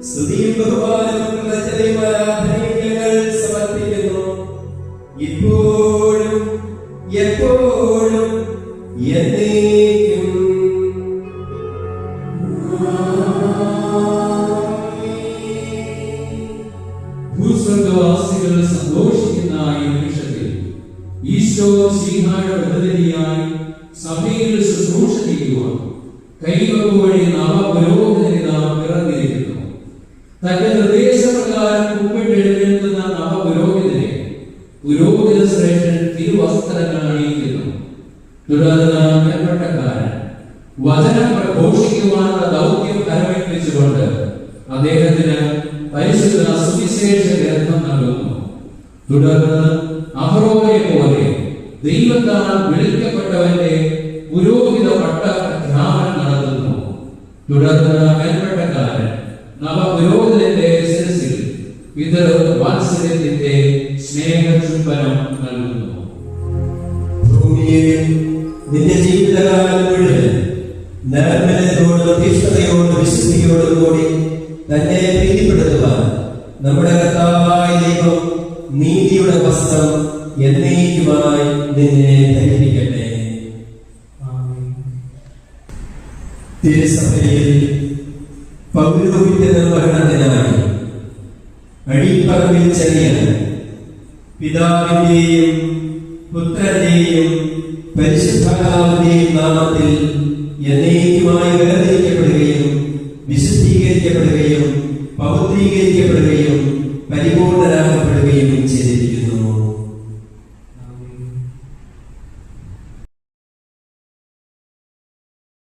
സ്തുതിയും ബഹുമാനവും ഞങ്ങൾ സമർപ്പിക്കുന്നു, ഇപ്പോഴും എപ്പോഴും എന്നേക്കും. ഭൂസ്വർഗവാസികൾ സന്തോഷിക്കുന്ന ഈ നിമിഷത്തിൽ ഈശോ ശ്രീഹായുടെ ബദലിയായി സഭയിൽ ശുശ്രൂഷ ചെയ്യുവാൻ കൈവപ്പ് വഴി നവപുരോഹിതനിത പിറന്നിരിക്കുന്നു. തന്റെ നിർദ്ദേശപ്രകാരം കുമ്പിട്ടെഴുന്നേൽക്കുന്ന നവപുരോഹിതനെ പുരോഹിത ശ്രേഷ്ഠൻ തിരുവസ്ത്രങ്ങൾ അണിയിക്കുന്നു. തുടർന്ന് മേൽപ്പട്ടക്കാരൻ വചനം പ്രഘോഷിക്കുവാനുള്ള ദൗത്യം കരമേൽപ്പിച്ചുകൊണ്ട് അദ്ദേഹത്തിന് പരിശുദ്ധ സുവിശേഷ ഗ്രന്ഥം നൽകുന്നു. തുടർന്ന് അഹരോനെ പോലെ ദൈവത്താൽ വിളിക്കപ്പെട്ടവന്റെ പുരോഹിത പട്ട പ്രഖ്യാപനം നടത്തുന്നു. തുടർന്ന് മേൽപ്പട്ടക്കാരൻ നവപുരോഹിതന്റെ ശിരസിൽ പിതൃവാത്സല്യത്തിന്റെ സ്നേഹചുംബനം നൽകുന്നു. ഭൂമിയെ നിന്റെ ജീവിതകാലം മുഴുവൻ നൈർമല്യത്തോടും തീക്ഷ്ണതയോടും വിശുദ്ധിയോടും കൂടി തന്നെ പ്രീതിപ്പെടുത്തുവാൻ നമ്മുടെ കർത്താവായ ദൈവം നീതിയുടെ വസ്ത്രം എന്നേക്കുമായി നിന്നെ ധരിപ്പിക്കട്ടെ. തിരുസഭയിൽ പൗരോഹിത്യ നിർവഹണത്തിനായി അടിപ്പറമ്പിൽ ചെറിയ പിതാവിന്റെയും പുത്രന്റെയും പരിശുദ്ധാത്മാവിന്റെയും നാമത്തിൽ എന്നേക്കുമായി വേർതിരിക്കപ്പെടുകയും വിശുദ്ധീകരിക്കപ്പെടുകയും പൗത്രീകരിക്കപ്പെടുകയും പരിപൂർണരാക്കപ്പെടുകയും ചെയ്തു.